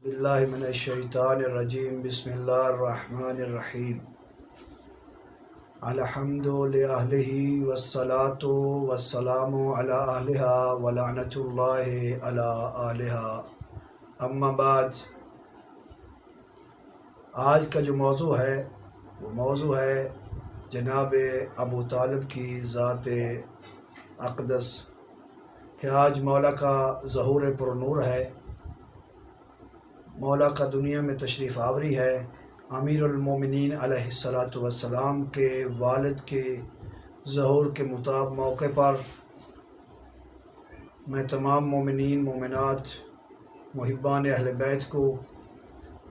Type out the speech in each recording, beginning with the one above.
باللہ من الشیطان الرجیم بسم اللہ الرحمن الرحیم الحمد للہ والصلاة والسلام علی اہلہا ولعنۃ اللہ علی آلہا اما بعد۔ آج کا جو موضوع ہے وہ موضوع ہے جناب ابو طالب کی ذات اقدس کہ آج مولا کا ظہور پر نور ہے، مولا کا دنیا میں تشریف آوری ہے۔ امیر المومنین علیہ الصلاۃ والسلام کے والد کے ظہور کے موقع پر میں تمام مومنین مومنات محبان اہل بیت کو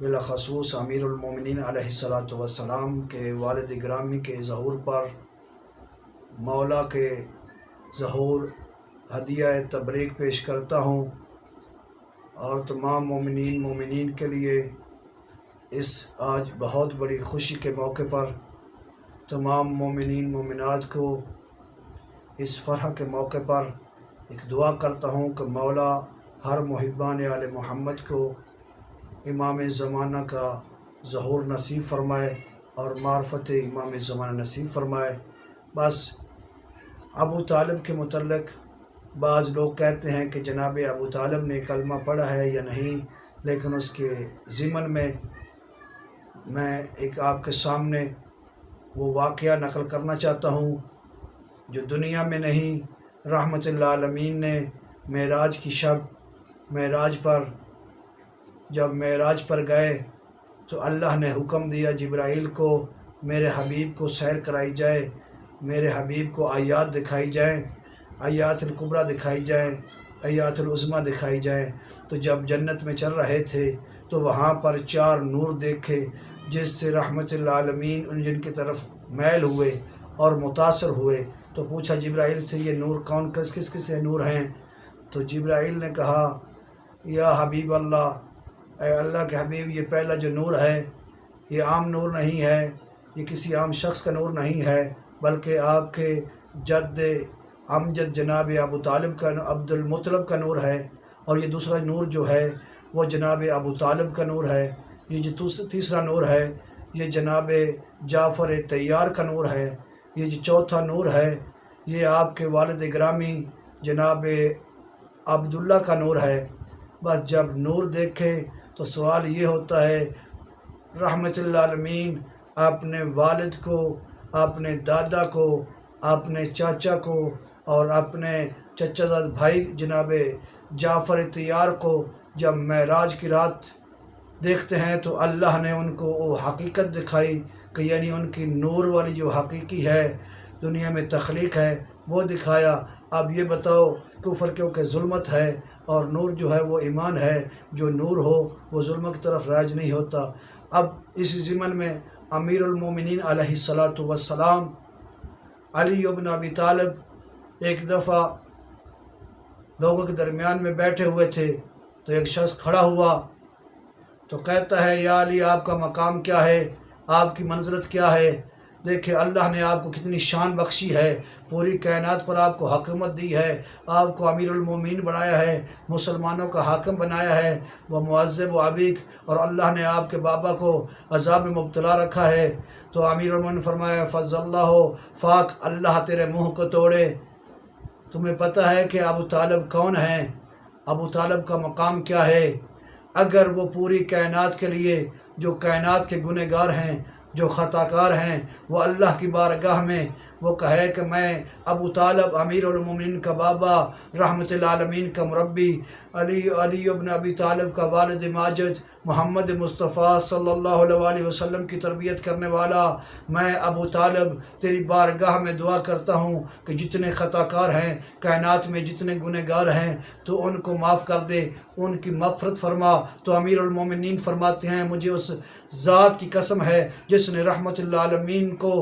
بالخصوص امیر المومنین علیہ الصلاۃ والسلام کے والد گرامی کے ظہور پر مولا کے ظہور ہدیہ تبریک پیش کرتا ہوں، اور تمام مومنین کے لیے اس آج بہت بڑی خوشی کے موقع پر تمام مومنین مومنات کو اس فرح کے موقع پر ایک دعا کرتا ہوں کہ مولا ہر محبان آل محمد کو امام زمانہ کا ظہور نصیب فرمائے اور معرفت امام زمانہ نصیب فرمائے۔ بس ابو طالب کے متعلق بعض لوگ کہتے ہیں کہ جناب ابو طالب نے کلمہ پڑھا ہے یا نہیں، لیکن اس کے ضمن میں ایک آپ کے سامنے وہ واقعہ نقل کرنا چاہتا ہوں جو دنیا میں نہیں، رحمت للعالمین نے معراج کی شب جب معراج پر گئے تو اللہ نے حکم دیا جبرائیل کو میرے حبیب کو سیر کرائی جائے، میرے حبیب کو آیات دکھائی جائیں، آیات الکبریٰ دکھائی جائیں، آیات العظمیٰ دکھائی جائیں۔ تو جب جنت میں چل رہے تھے تو وہاں پر 4 نور دیکھے جس سے رحمت للعالمین ان جن کی طرف میل ہوئے اور متاثر ہوئے۔ تو پوچھا جبرائیل سے یہ نور کس نور ہیں؟ تو جبرائیل نے کہا یا حبیب اللہ، اے اللہ کے حبیب، یہ پہلا جو نور ہے یہ عام نور نہیں ہے، یہ کسی عام شخص کا نور نہیں ہے، بلکہ آپ کے جد امجد جناب ابو طالب کا عبد المطلب کا نور ہے، اور یہ دوسرا نور جو ہے وہ جناب ابو طالب کا نور ہے۔ یہ جو تیسرا نور ہے یہ جناب جعفر طیار کا نور ہے۔ یہ جو چوتھا نور ہے یہ آپ کے والد گرامی جناب عبداللہ کا نور ہے۔ بس جب نور دیکھے تو سوال یہ ہوتا ہے، رحمت للعالمین اپنے والد کو، اپنے دادا کو، اپنے چاچا کو اور اپنے چچا زاد بھائی جناب جعفر طیار کو جب معراج کی رات دیکھتے ہیں تو اللہ نے ان کو وہ حقیقت دکھائی کہ یعنی ان کی نور والی جو حقیقی ہے دنیا میں تخلیق ہے وہ دکھایا۔ اب یہ بتاؤ، کفر کیونکہ ظلمت ہے اور نور جو ہے وہ ایمان ہے، جو نور ہو وہ ظلمت کی طرف راج نہیں ہوتا۔ اب اسی ضمن میں امیر المومنین علیہ الصلاۃ والسلام علی بن ابی طالب ایک دفعہ لوگوں کے درمیان میں بیٹھے ہوئے تھے تو ایک شخص کھڑا ہوا تو کہتا ہے یا علی، آپ کا مقام کیا ہے، آپ کی منزلت کیا ہے؟ دیکھیں اللہ نے آپ کو کتنی شان بخشی ہے، پوری کائنات پر آپ کو حکومت دی ہے، آپ کو امیر المومنین بنایا ہے، مسلمانوں کا حاکم بنایا ہے، وہ معذب و عبیق، اور اللہ نے آپ کے بابا کو عذاب میں مبتلا رکھا ہے۔ تو امیر المومنین فرمایا فضل اللہ فاق، اللہ تیرے منہ کو توڑے۔ تمہیں پتہ ہے کہ ابو طالب کون ہیں، ابو طالب کا مقام کیا ہے؟ اگر وہ پوری کائنات کے لیے، جو کائنات کے گنہگار ہیں، جو خطا کار ہیں، وہ اللہ کی بارگاہ میں وہ کہے کہ میں ابو طالب امیر المومنین کا بابا، رحمت العالمین کا مربی، علی بن ابی طالب کا والد ماجد، محمد مصطفیٰ صلی اللہ علیہ وسلم کی تربیت کرنے والا، میں ابو طالب تیری بارگاہ میں دعا کرتا ہوں کہ جتنے خطا کار ہیں کائنات میں، جتنے گنہگار ہیں، تو ان کو معاف کر دے، ان کی مغفرت فرما۔ تو امیر المومنین فرماتے ہیں مجھے اس ذات کی قسم ہے جس نے رحمت للعالمین کو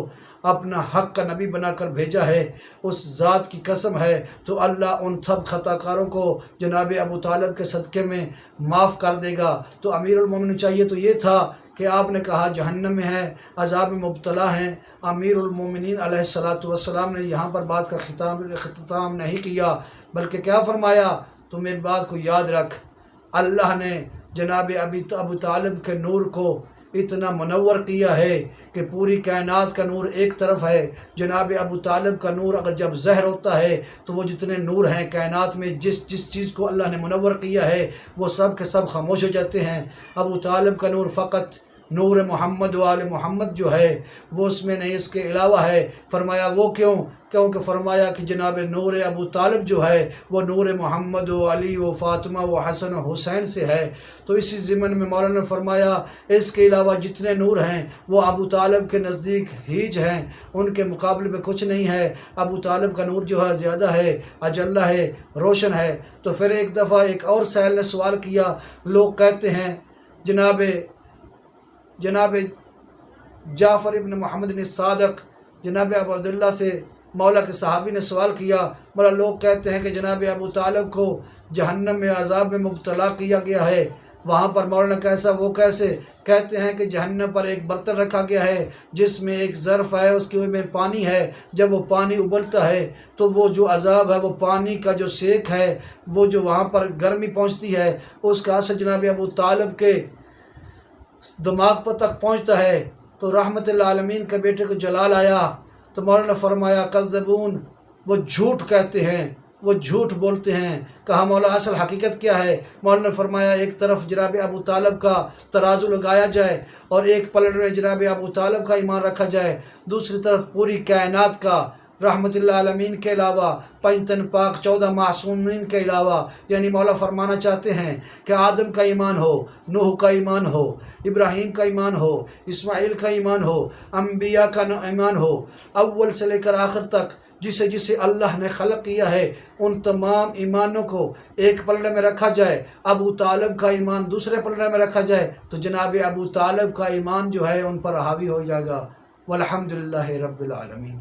اپنا حق کا نبی بنا کر بھیجا ہے، اس ذات کی قسم ہے تو اللہ ان سب خطا کاروں کو جناب ابو طالب کے صدقے میں معاف کر دے گا۔ تو امیر المومنین چاہیے تو یہ تھا کہ آپ نے کہا جہنم میں ہے، عذاب میں مبتلا ہیں۔ امیر المومنین علیہ الصلاۃ والسلام نے یہاں پر بات کا اختتام نہیں کیا، بلکہ کیا فرمایا، تو میری بات کو یاد رکھ، اللہ نے جناب ابو طالب کے نور کو اتنا منور کیا ہے کہ پوری کائنات کا نور ایک طرف ہے۔ جناب ابو طالب کا نور اگر جب ظاہر ہوتا ہے تو وہ جتنے نور ہیں کائنات میں، جس چیز کو اللہ نے منور کیا ہے وہ سب کے سب خاموش ہو جاتے ہیں۔ ابو طالب کا نور فقط نور محمد و آل محمد جو ہے وہ اس میں نہیں، اس کے علاوہ ہے۔ فرمایا وہ کیونکہ فرمایا کہ جناب نور ابو طالب جو ہے وہ نور محمد و علی و فاطمہ و حسن و حسین سے ہے۔ تو اسی ضمن میں مولانا نے فرمایا اس کے علاوہ جتنے نور ہیں وہ ابو طالب کے نزدیک ہیج ہیں، ان کے مقابلے میں کچھ نہیں ہے۔ ابو طالب کا نور جو ہے زیادہ ہے، اجلہ ہے، روشن ہے۔ تو پھر ایک دفعہ ایک اور سائل نے سوال کیا، لوگ کہتے ہیں جناب جعفر ابن محمد بن صادق جناب ابو عبداللہ سے مولا کے صحابی نے سوال کیا، مولا لوگ کہتے ہیں کہ جناب ابو طالب کو جہنم میں عذاب میں مبتلا کیا گیا ہے، وہاں پر مولانا کیسا وہ کیسے؟ کہتے ہیں کہ جہنم پر ایک برتن رکھا گیا ہے جس میں ایک ظرف ہے، اس کے میں پانی ہے، جب وہ پانی ابلتا ہے تو وہ جو عذاب ہے وہ پانی کا جو سیک ہے وہ جو وہاں پر گرمی پہنچتی ہے اس کا اثر جناب ابو طالب کے دماغ پر تک پہنچتا ہے۔ تو رحمت العالمین کے بیٹے کو جلال آیا تو مولانا نے فرمایا کذبون، وہ جھوٹ کہتے ہیں، وہ جھوٹ بولتے ہیں۔ کہا مولا اصل حقیقت کیا ہے؟ مولانا نے فرمایا ایک طرف جناب ابو طالب کا ترازو لگایا جائے اور ایک پلڑ میں جناب ابو طالب کا ایمان رکھا جائے، دوسری طرف پوری کائنات کا رحمت اللہ عالمین کے علاوہ، پنج تن پاک 14 معصومین کے علاوہ، یعنی مولا فرمانا چاہتے ہیں کہ آدم کا ایمان ہو، نوح کا ایمان ہو، ابراہیم کا ایمان ہو، اسماعیل کا ایمان ہو، انبیاء کا ایمان ہو، اول سے لے کر آخر تک جسے اللہ نے خلق کیا ہے ان تمام ایمانوں کو ایک پلڑے میں رکھا جائے، ابو طالب کا ایمان دوسرے پلڑے میں رکھا جائے تو جناب ابو طالب کا ایمان جو ہے ان پر حاوی ہو جائے گا۔ والحمدللہ رب العالمین۔